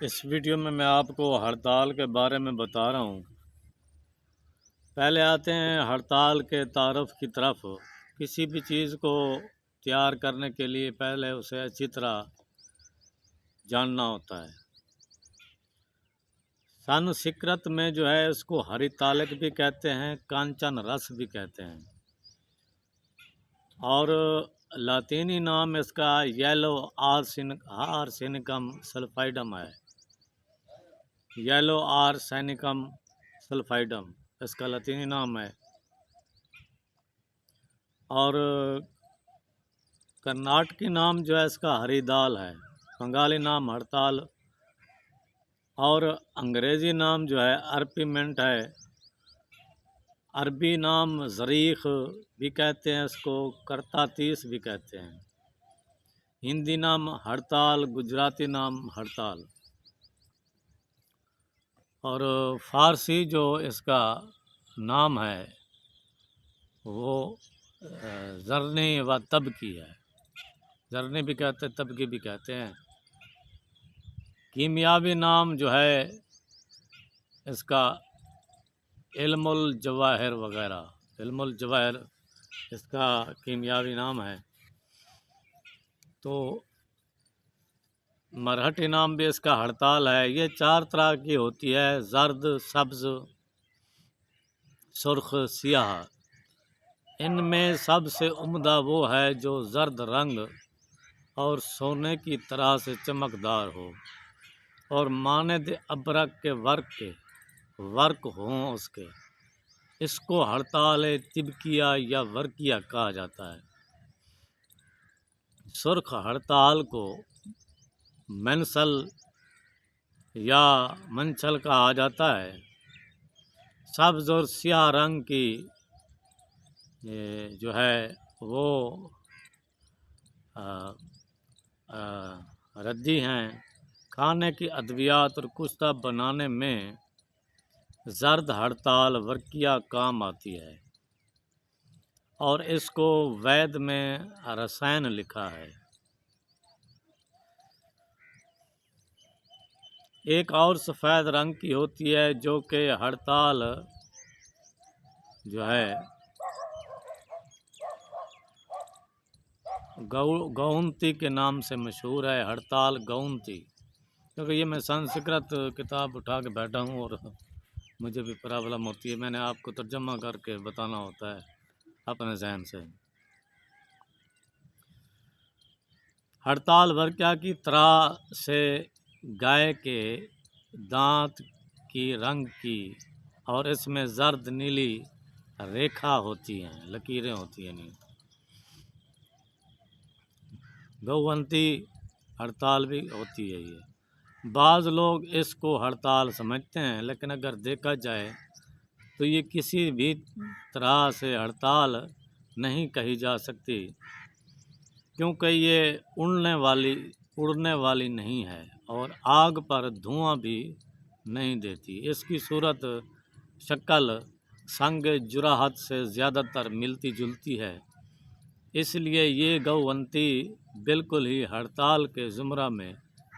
इस वीडियो में मैं आपको हड़ताल के बारे में बता रहा हूँ। पहले आते हैं हड़ताल के तारुफ की तरफ। किसी भी चीज़ को तैयार करने के लिए पहले उसे अच्छी तरह जानना होता है। संस्कृत में जो है इसको हरितालिक भी कहते हैं, कांचन रस भी कहते हैं, और लातीनी नाम इसका येलो आर्सेनिकम सल्फाइडम है। येलो आर्सेनिकम सल्फाइडम इसका लातीनी नाम है। और कर्नाटकी नाम जो है इसका हरिदाल है, बंगाली नाम हड़ताल, और अंग्रेज़ी नाम जो है अर्पीमेंट है। अरबी नाम ज़रीख़ भी कहते हैं, इसको करतातीस भी कहते हैं। हिंदी नाम हड़ताल, गुजराती नाम हड़ताल, और फ़ारसी जो इसका नाम है वो ज़रनी व तबकी है। ज़रनी भी कहते हैं, तबकी भी कहते हैं। कीमियावी नाम जो है इसका इल्मुल जवाहिर वगैरह, इल्मुल जवाहिर इसका कीमियावी नाम है। तो मराठी नाम भी इसका हड़ताल है। ये 4 तरह की होती है: जर्द, सब्ज़, सुर्ख, सियाह। इनमें सबसे उम्दा वो है जो जर्द रंग और सोने की तरह से चमकदार हो और मानद अबरक के वर्क हों उसके। इसको हड़ताल तिबकिया या वर्किया कहा जाता है। सुर्ख हड़ताल को मंसल या मंचल कहा जाता है। सब्ज़ और स्याह रंग की जो है वो रद्दी हैं। खाने की अद्वियात और कुश्ता बनाने में जर्द हड़ताल वर्किया काम आती है, और इसको वैद में रसायन लिखा है। एक और सफ़ेद रंग की होती है जो कि हड़ताल जो है गौनती के नाम से मशहूर है। हड़ताल गौनती, क्योंकि ये मैं संस्कृत किताब उठा के बैठा हूँ और मुझे भी प्रॉब्लम होती है। मैंने आपको तर्जमा करके बताना होता है अपने जहन से। हड़ताल वर्किया की तरह से गाय के दांत की रंग की, और इसमें जर्द नीली रेखा होती हैं, लकीरें होती हैं। नहीं, गौवंती हड़ताल भी होती है। ये बाज़ लोग इसको हड़ताल समझते हैं, लेकिन अगर देखा जाए तो ये किसी भी तरह से हड़ताल नहीं कही जा सकती, क्योंकि ये उड़ने वाली नहीं है और आग पर धुआं भी नहीं देती। इसकी सूरत शक्ल संग जुराहत से ज़्यादातर मिलती जुलती है, इसलिए ये गौवंती बिल्कुल ही हड़ताल के ज़ुमरा में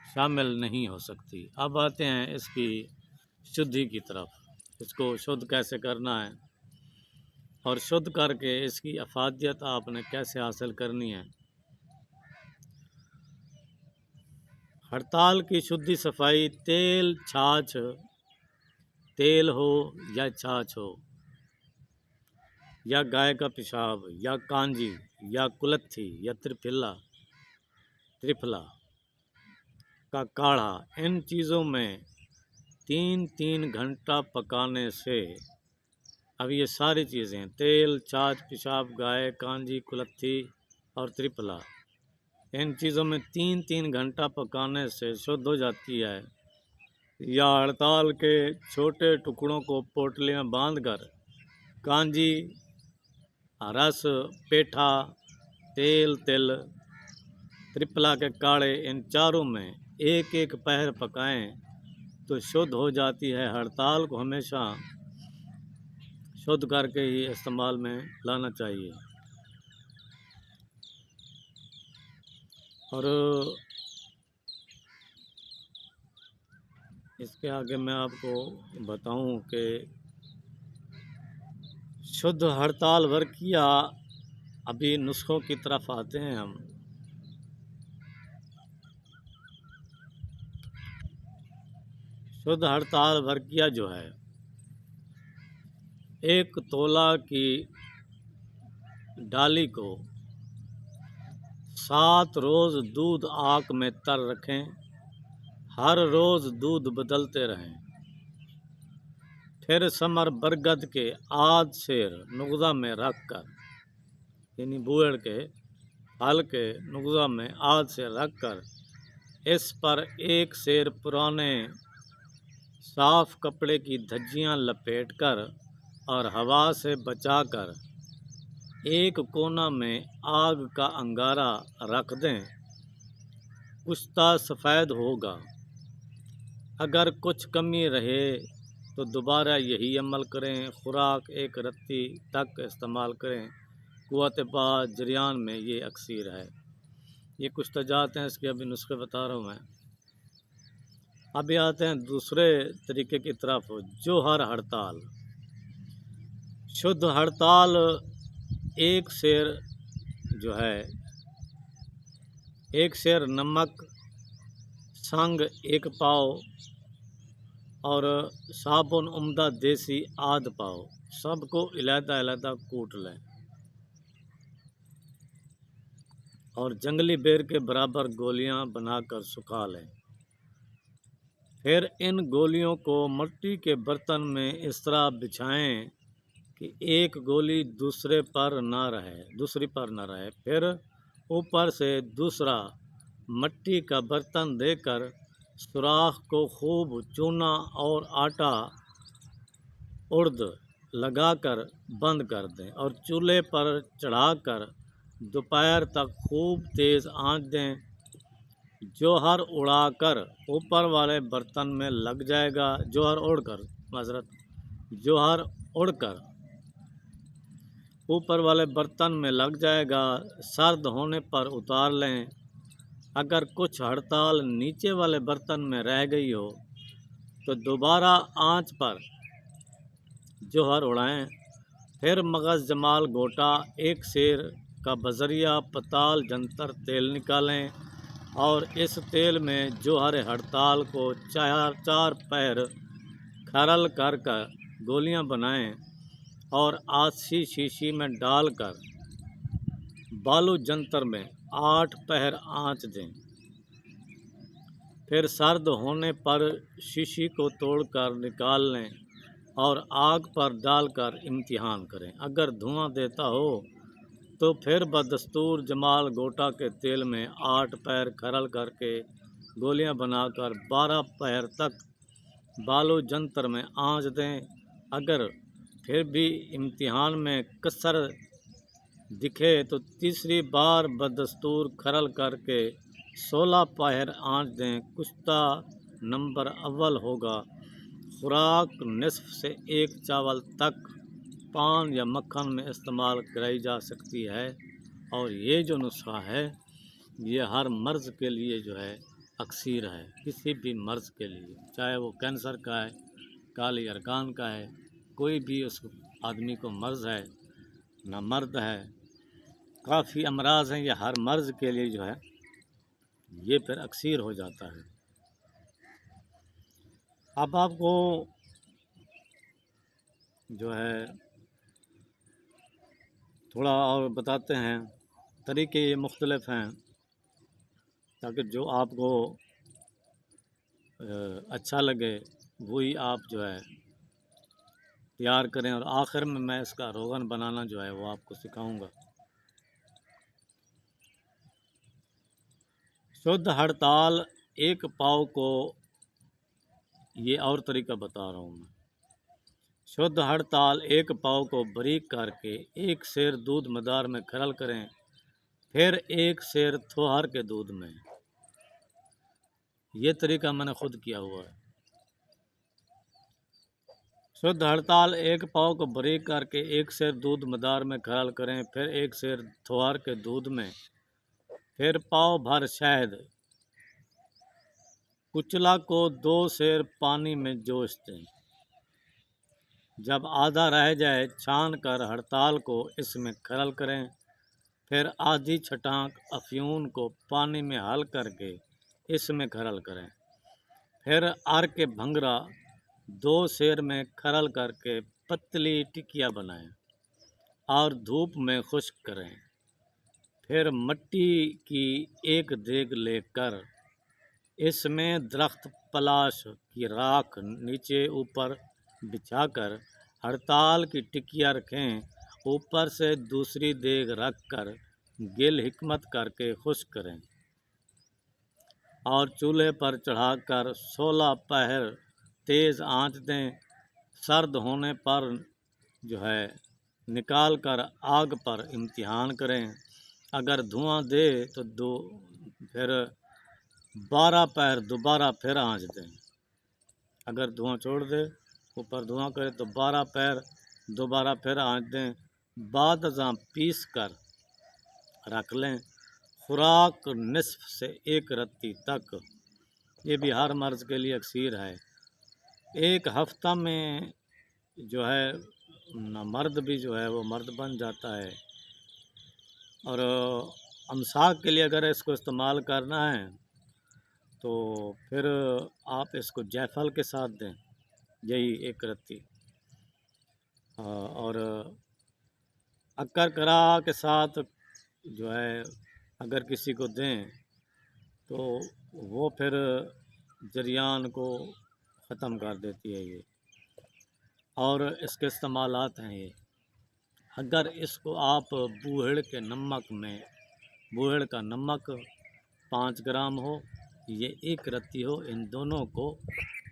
शामिल नहीं हो सकती। अब आते हैं इसकी शुद्धि की तरफ। इसको शुद्ध कैसे करना है और शुद्ध करके इसकी अफादियत आपने कैसे हासिल करनी है। हड़ताल की शुद्धि सफाई तेल हो या छाछ हो, या गाय का पेशाब, या कांजी, या कुलत्थी, या त्रिफला का काढ़ा, इन चीज़ों में 3-3 घंटा पकाने से, अब ये सारी चीज़ें तेल, छाछ, पेशाब, गाय, कांजी, कुलत्थी और त्रिफला, इन चीज़ों में 3-3 घंटा पकाने से शुद्ध हो जाती है। या हड़ताल के छोटे टुकड़ों को पोटली में बांधकर कांजी, रस, पेठा, तेल, तिल, त्रिफला के काढ़े, इन चारों में एक एक पहर पकाएं तो शुद्ध हो जाती है। हड़ताल को हमेशा शुद्ध करके ही इस्तेमाल में लाना चाहिए। और इसके आगे मैं आपको बताऊं कि शुद्ध हड़ताल वर्किया, अभी नुस्खों की तरफ आते हैं हम। शुद्ध हड़ताल वर्किया जो है, 1 तोला की डाली को 7 रोज़ दूध आग में तर रखें, हर रोज़ दूध बदलते रहें। फिर समर बरगद के आध सेर नुगजा में रख कर, यानी बूढ़ के फल के नुगजा में आध सेर रख कर, इस पर 1 सेर पुराने साफ कपड़े की धज्जियाँ लपेट कर और हवा से बचाकर एक कोना में आग का अंगारा रख दें। कुश्ता सफ़ेद होगा। अगर कुछ कमी रहे तो दोबारा यही अमल करें। खुराक 1 रत्ती तक इस्तेमाल करें। कुव्वत बात जरियान में ये अक्सीर है। ये कुछ तजात हैं, इसके अभी नुस्खे बता रहा हूँ मैं। अभी आते हैं दूसरे तरीके की तरफ, जोहर हड़ताल। शुद्ध हड़ताल 1 सेर जो है, 1 सेर नमक संग 1 पाव और साबुन उम्दा देसी आध पाव, सबको अलग-अलग कूट लें और जंगली बेर के बराबर गोलियां बनाकर सुखा लें। फिर इन गोलियों को मिट्टी के बर्तन में इस तरह बिछाएं कि एक गोली दूसरी पर ना रहे। फिर ऊपर से दूसरा मिट्टी का बर्तन देकर सुराख को खूब चूना और आटा उड़द लगाकर बंद कर दें और चूल्हे पर चढ़ाकर दोपहर तक खूब तेज़ आंच दें। जोहर उड़ाकर ऊपर वाले बर्तन में लग जाएगा। जोहर उड़कर ऊपर वाले बर्तन में लग जाएगा। सर्द होने पर उतार लें। अगर कुछ हड़ताल नीचे वाले बर्तन में रह गई हो तो दोबारा आंच पर जोहर उड़ाएं। फिर मगज़ जमाल गोटा 1 सेर का बजरिया पताल जंतर तेल निकालें और इस तेल में जोहर हड़ताल को 4 पैर खरल कर गोलियां बनाएं और आसी शीशी में डालकर बालू जंतर में 8 पहर आंच दें। फिर सर्द होने पर शीशी को तोड़कर निकाल लें और आग पर डालकर इम्तिहान करें। अगर धुआं देता हो तो फिर बदस्तूर जमाल गोटा के तेल में 8 पैर खरल करके गोलियां बनाकर 12 पैर तक बालू जंतर में आंच दें। अगर फिर भी इम्तिहान में कसर दिखे तो तीसरी बार बदस्तूर खरल करके 16 पैर आंच दें। कुश्ता नंबर अव्वल होगा। खुराक निसफ से 1 चावल तक पान या मक्खन में इस्तेमाल कराई जा सकती है। और ये जो नुस्खा है ये हर मर्ज़ के लिए जो है अक्सीर है। किसी भी मर्ज़ के लिए, चाहे वो कैंसर का है, काली अरकान का है, कोई भी उस आदमी को मर्ज़ है ना मर्द है, काफ़ी अमराज हैं, ये हर मर्ज़ के लिए जो है ये फिर अक्सीर हो जाता है। अब आपको जो है थोड़ा और बताते हैं। तरीके ये मुख्तलिफ हैं ताकि जो आपको अच्छा लगे वही आप जो है तैयार करें। और आखिर में मैं इसका रोगन बनाना जो है वो आपको सिखाऊंगा। शुद्ध हड़ताल 1 पाव को, ये और तरीका बता रहा हूँ मैं। शुद्ध हड़ताल 1 पाव को बारीक करके 1 सेर दूध मदार में खरल करें। फिर 1 सेर थोहार के दूध में। ये तरीका मैंने खुद किया हुआ है। शुद्ध हड़ताल 1 पाव को बारीक करके 1 सेर दूध मदार में खरल करें। फिर 1 सेर थोहार के दूध में। फिर पाव भर शहद कुचला को 2 सेर पानी में जोश दें। जब आधा रह जाए छान कर हड़ताल को इसमें खरल करें। फिर आधी छटाक अफ्यून को पानी में हल करके इसमें खरल करें। फिर आर के भंगरा 2 सेर में खरल करके पतली टिकिया बनाएं और धूप में खुश्क करें। फिर मिट्टी की एक देग लेकर इसमें दरख्त पलाश की राख नीचे ऊपर बिछाकर हड़ताल की टिकिया रखें। ऊपर से दूसरी देग रख कर गिल हिकमत करके खुश्क करें और चूल्हे पर चढ़ाकर 16 पहर तेज़ आंच दें। सर्द होने पर जो है निकाल कर आग पर इम्तिहान करें। अगर धुआं दे तो फिर 12 पहर दोबारा फिर आंच दें। अगर धुआं छोड़ दे, ऊपर धुआं करे तो 12 पैर दोबारा फिर आंच दें। बाद अज़ां पीस कर रख लें। खुराक निसफ से 1 रत्ती तक, ये भी हर मर्ज़ के लिए अक्सीर है। 1 हफ्ता में जो है मर्द भी जो है वो मर्द बन जाता है। और अमसाक के लिए अगर इसको इस्तेमाल करना है तो फिर आप इसको जायफल के साथ दें, यही 1 रत्ती। और अक्कर करा के साथ जो है अगर किसी को दें तो वो फिर जरियान को ख़त्म कर देती है ये। और इसके इस्तेमालात हैं ये। अगर इसको आप बूहड़ के नमक में, बूहड़ का नमक 5 ग्राम हो, ये 1 रत्ती हो, इन दोनों को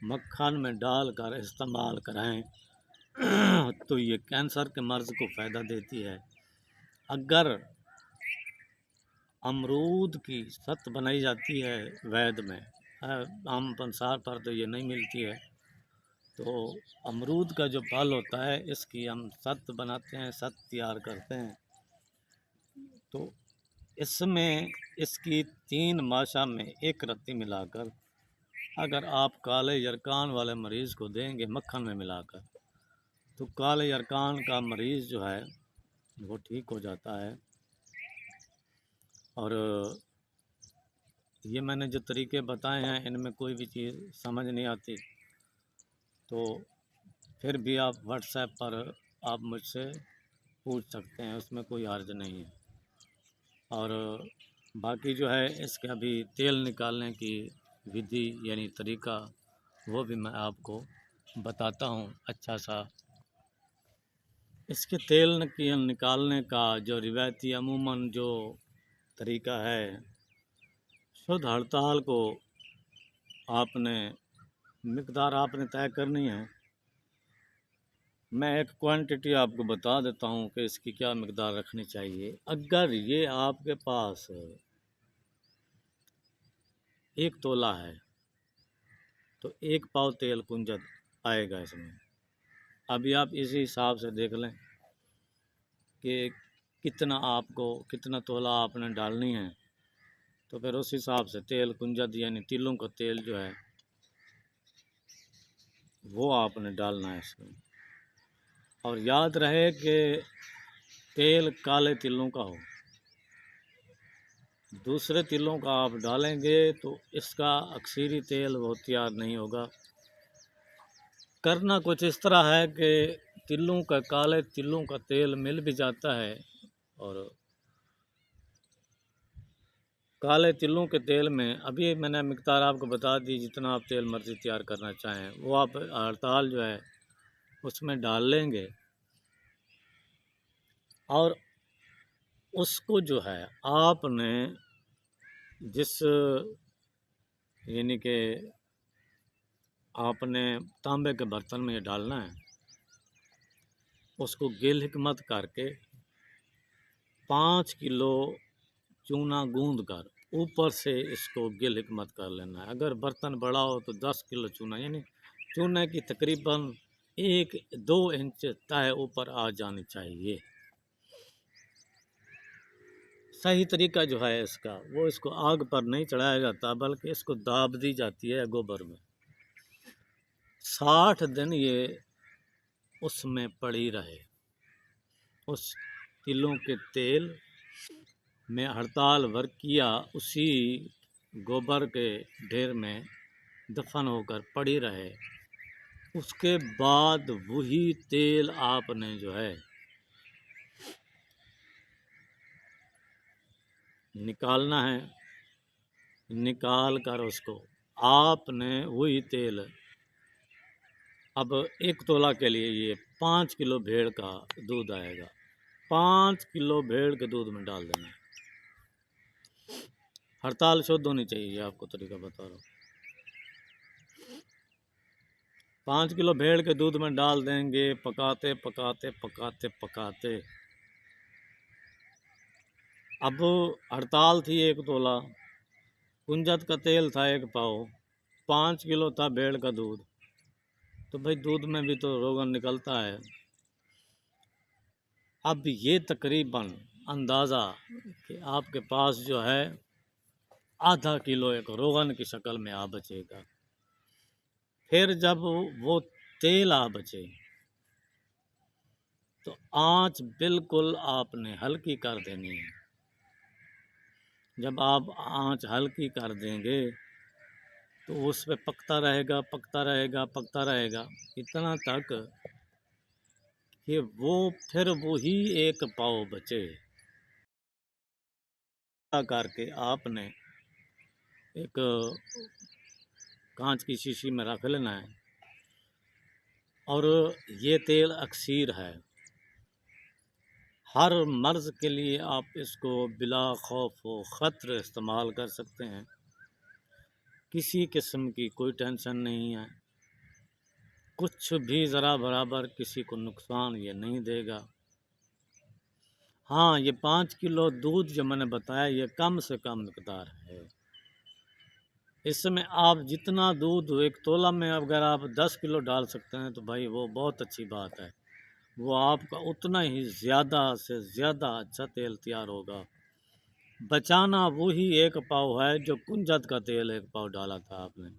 मक्खन में डालकर इस्तेमाल कराएं तो ये कैंसर के मर्ज़ को फ़ायदा देती है। अगर अमरूद की सत बनाई जाती है वैद में, आम पंसार पर तो ये नहीं मिलती है, तो अमरूद का जो फल होता है इसकी हम सत बनाते हैं, सत तैयार करते हैं। तो इसमें इसकी 3 माशा में 1 रत्ती मिलाकर अगर आप काले यरकान वाले मरीज़ को देंगे मक्खन में मिलाकर, तो काले यरकान का मरीज़ जो है वो ठीक हो जाता है। और ये मैंने जो तरीके बताए हैं इनमें कोई भी चीज़ समझ नहीं आती तो फिर भी आप व्हाट्सएप पर आप मुझसे पूछ सकते हैं, उसमें कोई हर्ज नहीं है। और बाकी जो है इसके अभी तेल निकालने की विधि यानी तरीका वो भी मैं आपको बताता हूँ अच्छा सा। इसके तेल निकालने का जो रिवायती अमूमन जो तरीका है, शुद्ध हड़ताल को आपने मिकदार आपने तय करनी है। मैं एक क्वांटिटी आपको बता देता हूँ कि इसकी क्या मिकदार रखनी चाहिए। अगर ये आपके पास 1 तोला है तो 1 पाव तेल कुंजद आएगा इसमें। अभी आप इसी हिसाब से देख लें कि कितना तोला आपने डालनी है, तो फिर उस हिसाब से तेल कुंजद यानी तिलों का तेल जो है वो आपने डालना है इसमें। और याद रहे कि तेल काले तिलों का हो। दूसरे तिलों का आप डालेंगे तो इसका अक्सीरी तेल वो तैयार नहीं होगा। करना कुछ इस तरह है कि काले तिलों का तेल मिल भी जाता है और काले तिलों के तेल में अभी मैंने मिकदार आपको बता दी, जितना आप तेल मर्ज़ी तैयार करना चाहें वो आप हड़ताल जो है उसमें डाल लेंगे। और उसको जो है आपने जिस यानी कि आपने तांबे के बर्तन में ये डालना है, उसको गिल हिकमत करके 5 किलो चूना गूंद कर ऊपर से इसको गिल हिकमत कर लेना है। अगर बर्तन बड़ा हो तो 10 किलो चूना, यानी चूने की तकरीबन 1-2 इंच तय ऊपर आ जानी चाहिए। सही तरीका जो है इसका, वो इसको आग पर नहीं चढ़ाया जाता, बल्कि इसको दाब दी जाती है गोबर में। 60 दिन ये उसमें पड़ी रहे, उस तिलों के तेल में हड़ताल भर किया, उसी गोबर के ढेर में दफन होकर पड़ी रहे। उसके बाद वही तेल आपने जो है निकालना है। निकाल कर उसको आपने वही तेल, अब 1 तोला के लिए ये 5 किलो भेड़ का दूध आएगा, 5 किलो भेड़ के दूध में डाल देना है। हड़ताल शुद्ध होनी चाहिए, आपको तरीका बता रहा हूँ। 5 किलो भेड़ के दूध में डाल देंगे, पकाते पकाते पकाते पकाते। अब हड़ताल थी 1 तोला, कुंजत का तेल था 1 पाव, 5 किलो था भेड़ का दूध, तो भाई दूध में भी तो रोगन निकलता है। अब ये तकरीबन अंदाज़ा कि आपके पास जो है आधा किलो एक रोगन की शक्ल में आ बचेगा। फिर जब वो तेल आ बचे तो आँच बिल्कुल आपने हल्की कर देनी है। जब आप आँच हल्की कर देंगे तो उस पे पकता रहेगा, पकता रहेगा, पकता रहेगा, इतना तक कि वो फिर वही 1 पाव बचे। करके आपने एक कांच की शीशी में रख लेना है। और ये तेल अक्सीर है, हर मर्ज़ के लिए आप इसको बिला खौफ व ख़तर इस्तेमाल कर सकते हैं। किसी किस्म की कोई टेंशन नहीं है, कुछ भी ज़रा बराबर किसी को नुकसान ये नहीं देगा। हाँ, ये 5 किलो दूध जो मैंने बताया ये कम से कम मिक़दार है। इसमें आप जितना दूध 1 तोला में अगर आप 10 किलो डाल सकते हैं तो भाई वो बहुत अच्छी बात है। वो आपका उतना ही ज़्यादा से ज़्यादा अच्छा तेल तैयार होगा। बचाना वही 1 पाव है जो कुंजत का तेल 1 पाव डाला था आपने।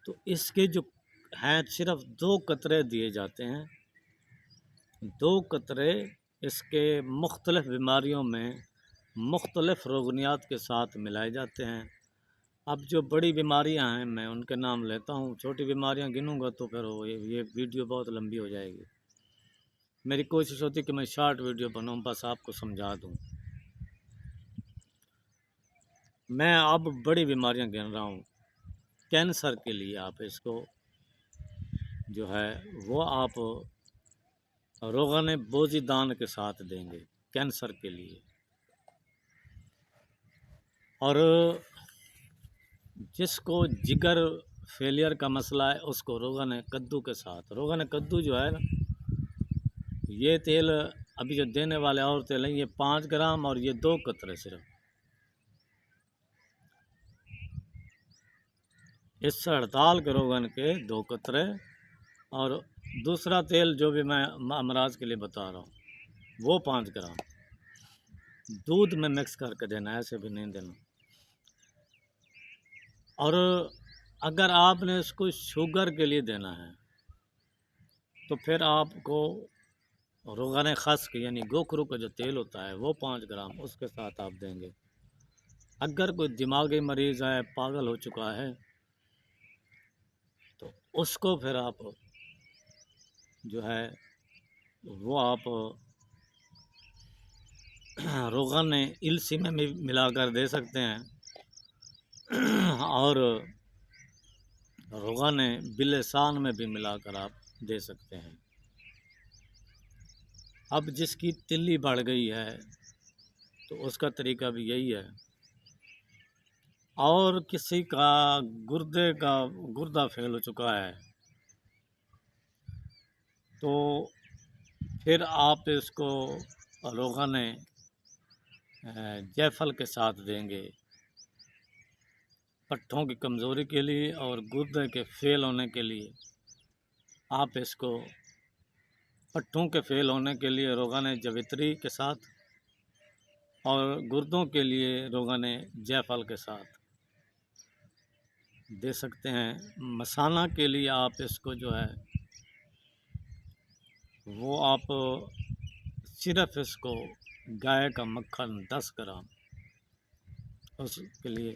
तो इसके जो हैं सिर्फ 2 कतरे दिए जाते हैं। 2 कतरे इसके मुख्तलिफ़ बीमारियों में मुख्तलिफ़ रोगनियात के साथ मिलाए जाते हैं। अब जो बड़ी बीमारियां हैं मैं उनके नाम लेता हूँ, छोटी बीमारियां गिनूंगा तो फिर ये वीडियो बहुत लंबी हो जाएगी। मेरी कोशिश होती है कि मैं शॉर्ट वीडियो बनाऊँ, बस आपको समझा दूँ। मैं अब बड़ी बीमारियां गिन रहा हूँ। कैंसर के लिए आप इसको जो है वो आप रोग़न बोज़ीदान के साथ देंगे कैंसर के लिए। और जिसको जिगर फेलियर का मसला है उसको रोग़न कद्दू के साथ। रोग़न कद्दू जो है ना, ये तेल अभी जो देने वाले और तेल हैं ये 5 ग्राम और ये 2 कतरे सिर्फ। इस हड़ताल के रोग़न के 2 कतरे और दूसरा तेल जो भी मैं अमराज के लिए बता रहा हूँ वो 5 ग्राम दूध में मिक्स करके देना, ऐसे भी नहीं देना। और अगर आपने इसको शुगर के लिए देना है तो फिर आपको रोग़न ख़श्क यानी गोखरू का जो तेल होता है वो 5 ग्राम उसके साथ आप देंगे। अगर कोई दिमागी मरीज़ है, पागल हो चुका है, तो उसको फिर आप जो है वो आप रोग़न इल्सी में भी मिलाकर दे सकते हैं और रोग़न बिलेसान में भी मिलाकर आप दे सकते हैं। अब जिसकी तिल्ली बढ़ गई है तो उसका तरीका भी यही है। और किसी का गुर्दा फेल हो चुका है तो फिर आप इसको रोग़न जायफल के साथ देंगे। पट्ठों की कमज़ोरी के लिए और गुर्दे के फेल होने के लिए आप इसको, पट्ठों के फेल होने के लिए रोग़न जवित्री के साथ और गुर्दों के लिए रोगन जायफल के साथ दे सकते हैं। मसाना के लिए आप इसको जो है वो आप सिर्फ इसको गाय का मक्खन 10 ग्राम उसके लिए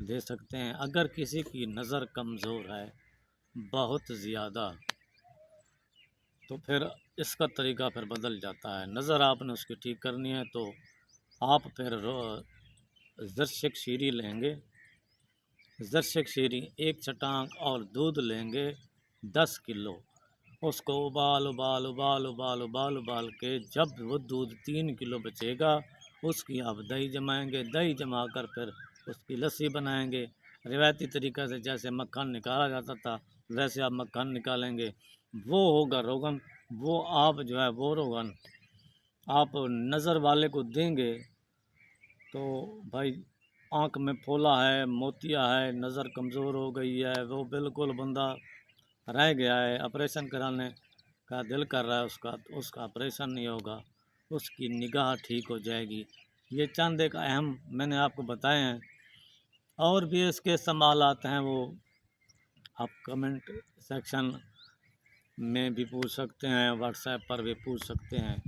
दे सकते हैं। अगर किसी की नज़र कमज़ोर है बहुत ज़्यादा, तो फिर इसका तरीका फिर बदल जाता है। नज़र आपने उसकी ठीक करनी है तो आप फिर ज़र्शिक शीरी लेंगे, ज़र्शिक शीरी 1 चटांग और दूध लेंगे 10 किलो। उसको उबाल के जब वो दूध 3 किलो बचेगा उसकी आप दही जमाएंगे। दही जमा कर फिर उसकी लस्सी बनाएंगे। रिवायती तरीक़ा से जैसे मक्खन निकाला जाता था वैसे आप मक्खन निकालेंगे। वो होगा रोगन, वो आप जो है वो रोगन आप नज़र वाले को देंगे तो भाई आँख में फोला है, मोतिया है, नज़र कमज़ोर हो गई है, वो बिल्कुल बंदा रह गया है, ऑपरेशन कराने का दिल कर रहा है उसका, तो उसका ऑपरेशन नहीं होगा, उसकी निगाह ठीक हो जाएगी। ये चंद एक अहम मैंने आपको बताए हैं। और भी इसके इस्तेमालात हैं वो आप कमेंट सेक्शन में भी पूछ सकते हैं, व्हाट्सएप पर भी पूछ सकते हैं।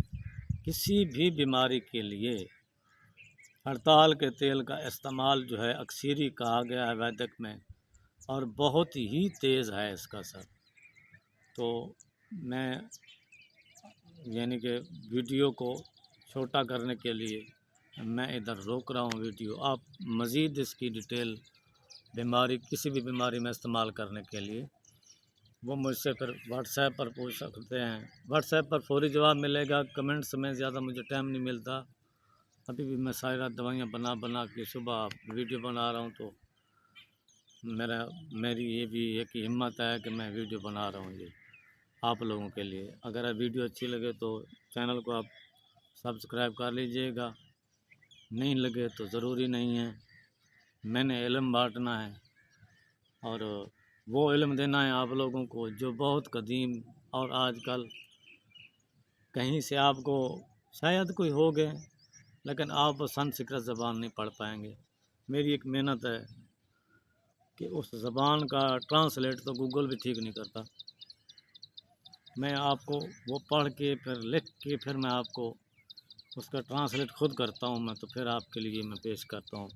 किसी भी बीमारी के लिए हड़ताल के तेल का इस्तेमाल जो है अक्सरी कहा गया है वैदिक में, और बहुत ही तेज़ है इसका असर। तो मैं यानी कि वीडियो को छोटा करने के लिए मैं इधर रोक रहा हूँ वीडियो। आप मज़ीद इसकी डिटेल बीमारी किसी भी बीमारी में इस्तेमाल करने के लिए वो मुझसे फिर व्हाट्सएप पर पूछ सकते हैं। व्हाट्सएप पर फौरी जवाब मिलेगा, कमेंट्स में ज़्यादा मुझे टाइम नहीं मिलता। अभी भी मैं सारी दवाइयाँ बना के सुबह वीडियो बना रहा हूँ, तो मेरी ये भी एक हिम्मत है कि मैं वीडियो बना रहा हूँ ये आप लोगों के लिए। अगर वीडियो अच्छी लगे तो चैनल को आप सब्सक्राइब कर लीजिएगा, नहीं लगे तो ज़रूरी नहीं है। मैंने इल्म बांटना है और वो इल्म देना है आप लोगों को जो बहुत कदीम और आजकल कहीं से आपको शायद कोई हो गए लेकिन आप संस्कृत ज़बान नहीं पढ़ पाएंगे। मेरी एक मेहनत है कि उस ज़बान का ट्रांसलेट तो गूगल भी ठीक नहीं करता। मैं आपको वो पढ़ के फिर लिख के फिर मैं आपको उसका ट्रांसलेट खुद करता हूँ मैं, तो फिर आपके लिए मैं पेश करता हूँ।